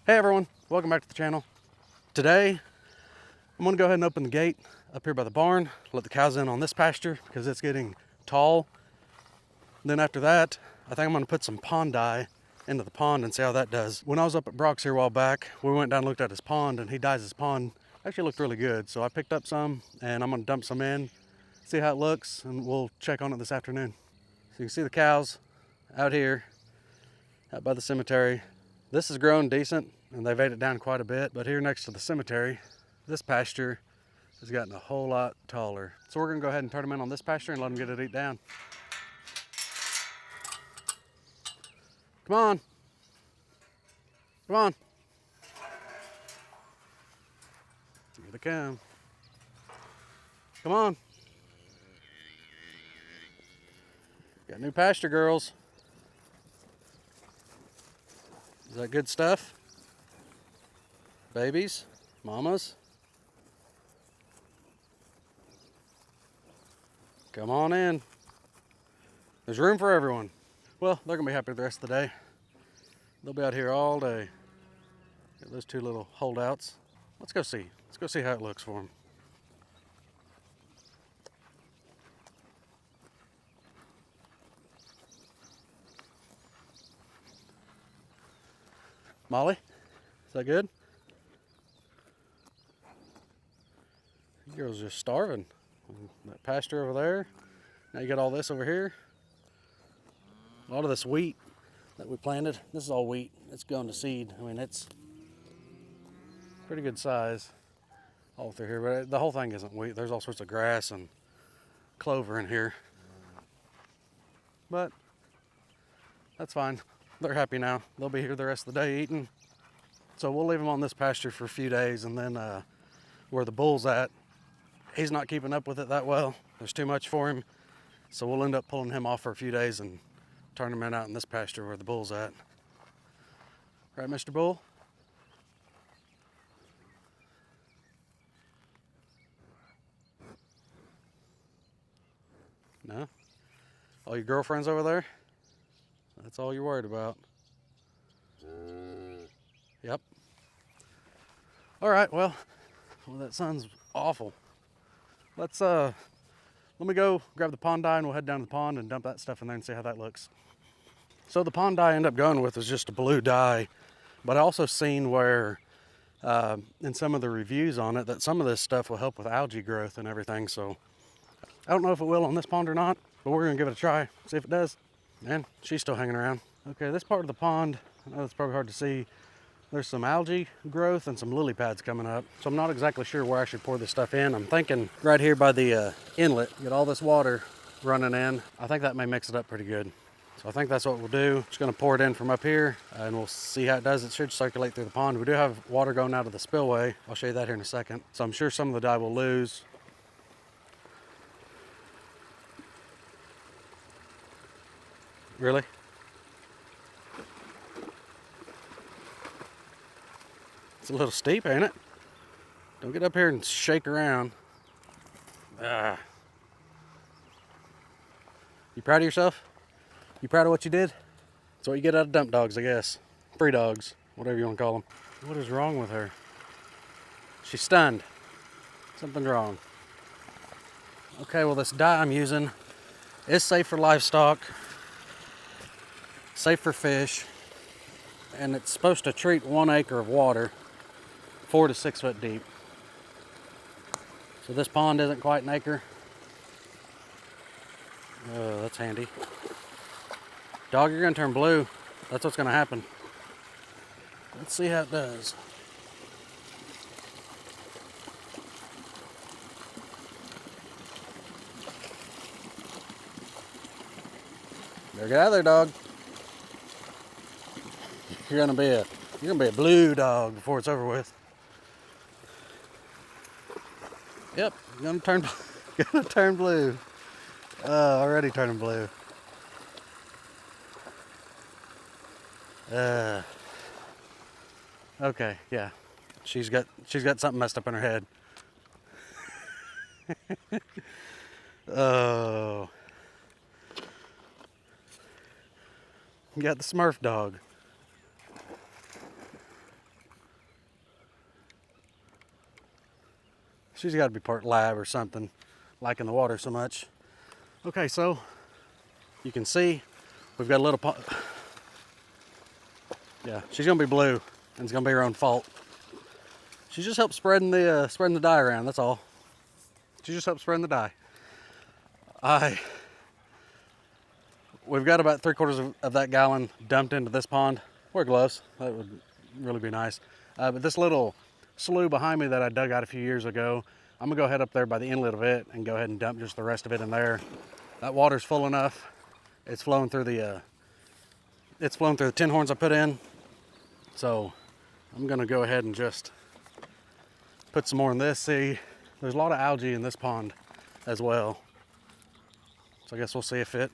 Hey everyone, welcome back to the channel. Today, I'm gonna go ahead and open the gate up here by the barn, let the cows in on this pasture because it's getting tall. Then after that, I think I'm gonna put some pond dye into the pond and see how that does. When I was up at Brock's here a while back, we went down and looked at his pond and he dyes his pond. Actually looked really good. So I picked up some and I'm gonna dump some in, see how it looks, and we'll check on it this afternoon. So you can see the cows out here, out by the cemetery. This has grown decent and they've ate it down quite a bit, but here next to the cemetery, this pasture has gotten a whole lot taller. So we're gonna go ahead and turn them in on this pasture and let them get it eat down. Come on. Come on. Here they come. Come on. Got new pasture, girls. Is that good stuff? Babies, mamas. Come on in. There's room for everyone. Well, they're gonna be happy the rest of the day. They'll be out here all day. Got those two little holdouts. Let's go see. Let's go see how it looks for them. Molly, is that good? You girls just starving. That pasture over there. Now you got all this over here. A lot of this wheat that we planted. This is all wheat. It's going to seed. I mean, it's pretty good size all through here, but the whole thing isn't wheat. There's all sorts of grass and clover in here. But that's fine. They're happy now. They'll be here the rest of the day eating. So we'll leave them on this pasture for a few days, and then where the bull's at, he's not keeping up with it that well. There's too much for him. So we'll end up pulling him off for a few days and turn him out in this pasture where the bull's at. Right, Mr. Bull? No? All your girlfriends over there? That's all you're worried about. Yep. All right, well, that sun's awful. Let me go grab the pond dye and we'll head down to the pond and dump that stuff in there and see how that looks. So the pond dye I ended up going with was just a blue dye, but I also seen where in some of the reviews on it that some of this stuff will help with algae growth and everything. So I don't know if it will on this pond or not, but we're gonna give it a try, see if it does. And she's still hanging around. Okay, this part of the pond, I know it's probably hard to see. There's some algae growth and some lily pads coming up. So I'm not exactly sure where I should pour this stuff in. I'm thinking right here by the inlet, get all this water running in. I think that may mix it up pretty good. So I think that's what we'll do. Just gonna pour it in from up here and we'll see how it does. It should circulate through the pond. We do have water going out of the spillway. I'll show you that here in a second. So I'm sure some of the dye will lose. Really? It's a little steep, ain't it? Don't get up here and shake around. Ah. You proud of yourself? You proud of what you did? That's what you get out of dump dogs, I guess. Free dogs, whatever you want to call them. What is wrong with her? She's stunned. Something's wrong. Okay, well, this dye I'm using is safe for livestock, safe for fish, and it's supposed to treat 1 acre of water 4 to 6 foot deep. So this pond isn't quite an acre. Oh, that's handy. Dog, you're gonna turn blue. That's what's gonna happen. Let's see how it does. Better get out of there, dog. You're gonna be a blue dog before it's over with. Yep, you're gonna turn blue. Already turning blue. Okay, yeah. She's got something messed up in her head. Oh. You got the Smurf dog. She's got to be part lab or something, liking the water so much. Okay, so you can see we've got a little pond. Yeah, she's gonna be blue, and it's gonna be her own fault. She just helped spreading the dye around. That's all. She just helped spreading the dye. We've got about 3/4 of that gallon dumped into this pond. Wear gloves. That would really be nice. But this little slough behind me that I dug out a few years ago, I'm gonna go ahead up there by the inlet of it and go ahead and dump just the rest of it in there. That water's full enough. It's flowing through the tin horns I put in. So I'm gonna go ahead and just put some more in this. See, there's a lot of algae in this pond as well. So I guess we'll see if it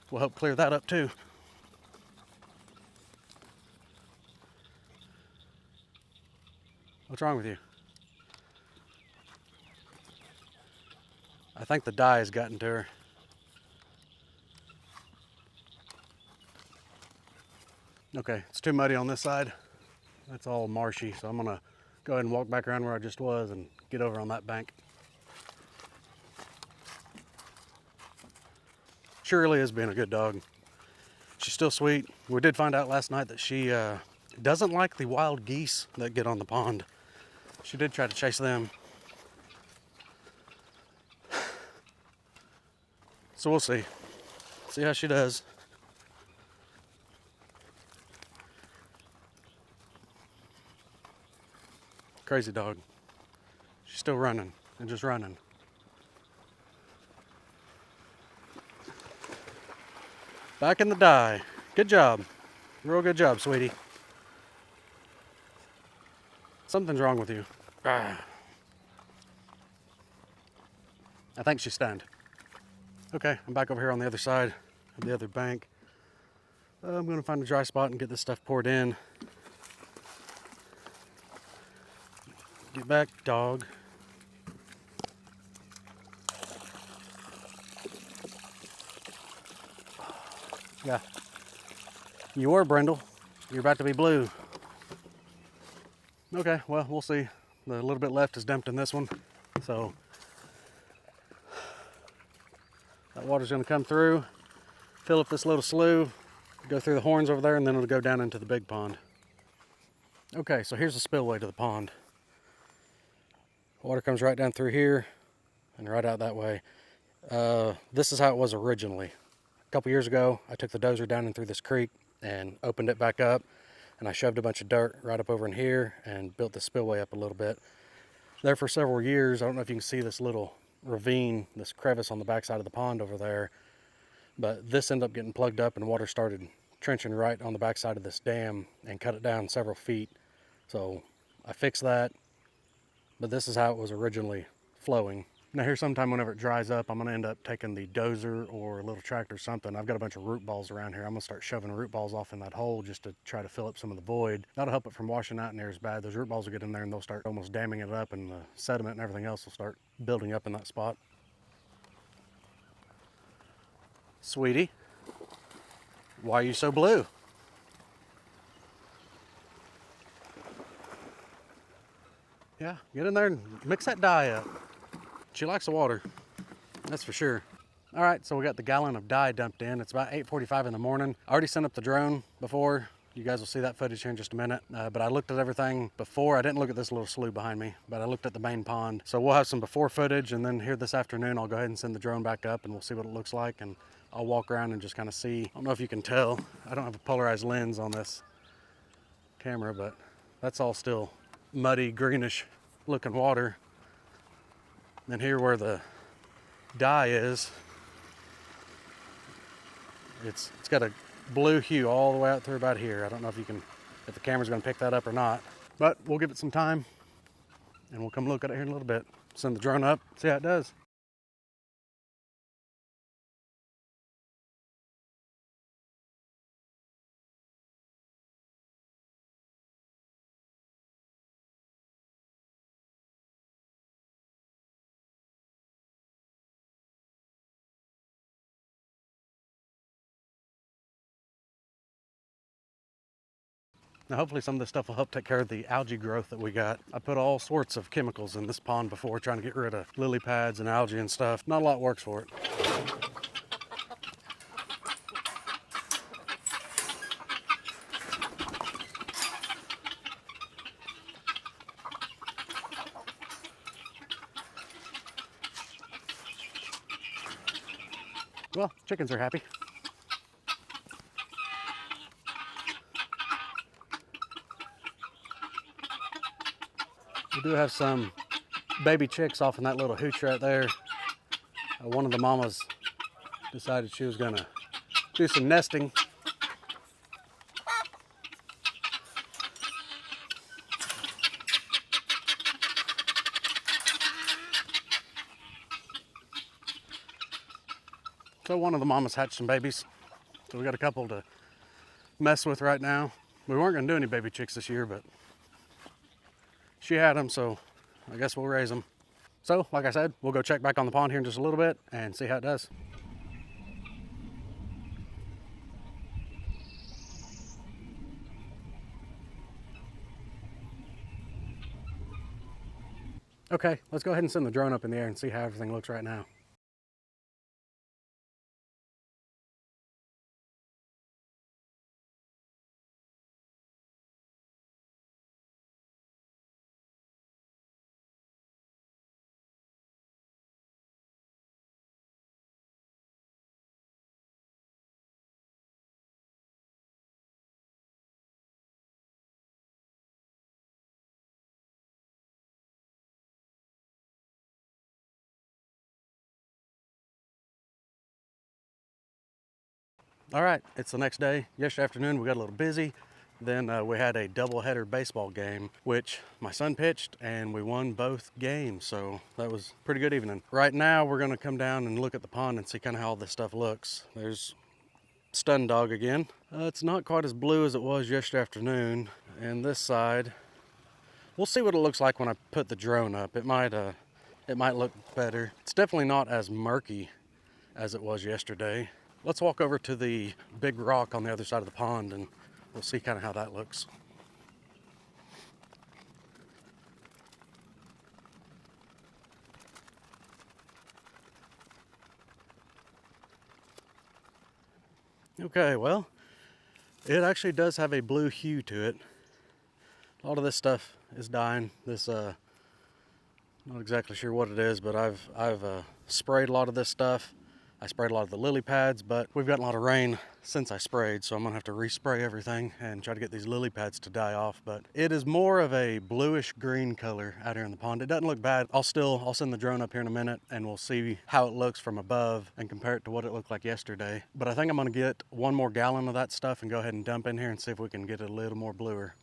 will help clear that up too. What's wrong with you? I think the dye has gotten to her. Okay, it's too muddy on this side. That's all marshy, so I'm gonna go ahead and walk back around where I just was and get over on that bank. Shirley is being a good dog. She's still sweet. We did find out last night that she doesn't like the wild geese that get on the pond. She did try to chase them. So we'll see. See how she does. Crazy dog. She's still running and just running. Back in the dye. Good job. Real good job, sweetie. Something's wrong with you. I think she's stunned. Okay, I'm back over here on the other side of the other bank. I'm gonna find a dry spot and get this stuff poured in. Get back, dog. Yeah. You were, Brindle. You're about to be blue. Okay, well, we'll see. The little bit left is dumped in this one. So that water's gonna come through, fill up this little slough, go through the horns over there, and then it'll go down into the big pond. Okay, so here's the spillway to the pond. Water comes right down through here and right out that way. This is how it was originally. A couple years ago, I took the dozer down in through this creek and opened it back up, and I shoved a bunch of dirt right up over in here and built the spillway up a little bit. There for several years, I don't know if you can see this little ravine, this crevice on the backside of the pond over there, but this ended up getting plugged up and water started trenching right on the backside of this dam and cut it down several feet. So I fixed that, but this is how it was originally flowing. Now here sometime whenever it dries up, I'm gonna end up taking the dozer or a little tractor or something. I've got a bunch of root balls around here. I'm gonna start shoving root balls off in that hole just to try to fill up some of the void. That'll help it from washing out near as bad. Those root balls will get in there and they'll start almost damming it up, and the sediment and everything else will start building up in that spot. Sweetie, why are you so blue? Yeah, get in there and mix that dye up. She likes the water, that's for sure. All right, so we got the gallon of dye dumped in. It's about 8:45 in the morning. I already sent up the drone before. You guys will see that footage here in just a minute. But I looked at everything before. I didn't look at this little slough behind me, but I looked at the main pond. So we'll have some before footage, and then here this afternoon, I'll go ahead and send the drone back up and we'll see what it looks like. And I'll walk around and just kind of see. I don't know if you can tell. I don't have a polarized lens on this camera, but that's all still muddy, greenish looking water. And here where the dye is, it's got a blue hue all the way out through about here. I don't know if the camera's gonna pick that up or not, but we'll give it some time and we'll come look at it here in a little bit. Send the drone up, see how it does. Now hopefully some of this stuff will help take care of the algae growth that we got. I put all sorts of chemicals in this pond before trying to get rid of lily pads and algae and stuff. Not a lot works for it. Well, chickens are happy. We do have some baby chicks off in that little hooch right there. One of the mamas decided she was gonna do some nesting. So one of the mamas hatched some babies. So we got a couple to mess with right now. We weren't gonna do any baby chicks this year, but she had them, so I guess we'll raise them. So, like I said, we'll go check back on the pond here in just a little bit and see how it does. Okay, let's go ahead and send the drone up in the air and see how everything looks right now. All right, it's the next day. Yesterday afternoon, we got a little busy. Then we had a doubleheader baseball game, which my son pitched, and we won both games. So that was a pretty good evening. Right now, we're gonna come down and look at the pond and see kind of how all this stuff looks. There's stun dog again. It's not quite as blue as it was yesterday afternoon. And this side, we'll see what it looks like when I put the drone up. It might look better. It's definitely not as murky as it was yesterday. Let's walk over to the big rock on the other side of the pond and we'll see kind of how that looks. Okay, well, it actually does have a blue hue to it. A lot of this stuff is dying. This, not exactly sure what it is, but I've sprayed a lot of this stuff. I sprayed a lot of the lily pads, but we've gotten a lot of rain since I sprayed, so I'm gonna have to respray everything and try to get these lily pads to die off. But it is more of a bluish green color out here in the pond. It doesn't look bad. I'll send the drone up here in a minute and we'll see how it looks from above and compare it to what it looked like yesterday. But I think I'm gonna get 1 more gallon of that stuff and go ahead and dump in here and see if we can get it a little more bluer.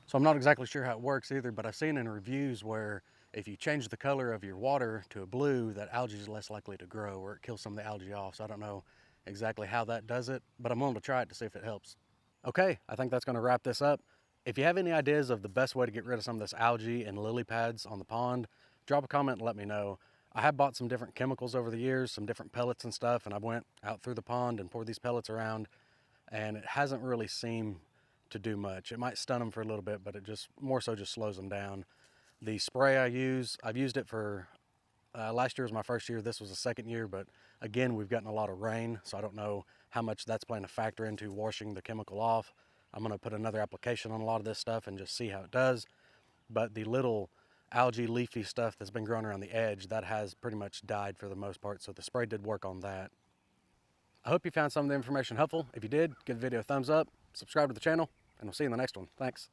So I'm not exactly sure how it works either, but I've seen in reviews where if you change the color of your water to a blue, that algae is less likely to grow or it kills some of the algae off. So I don't know exactly how that does it, but I'm willing to try it to see if it helps. Okay, I think that's gonna wrap this up. If you have any ideas of the best way to get rid of some of this algae and lily pads on the pond, drop a comment and let me know. I have bought some different chemicals over the years, some different pellets and stuff, and I went out through the pond and poured these pellets around, and it hasn't really seemed to do much. It might stun them for a little bit, but it just more so just slows them down. The spray I've used it for, last year was my first year, this was the second year, but again, we've gotten a lot of rain, so I don't know how much that's playing a factor into washing the chemical off. I'm gonna put another application on a lot of this stuff and just see how it does. But the little algae leafy stuff that's been growing around the edge, that has pretty much died for the most part, so the spray did work on that. I hope you found some of the information helpful. If you did, give the video a thumbs up, subscribe to the channel, and we'll see you in the next one. Thanks.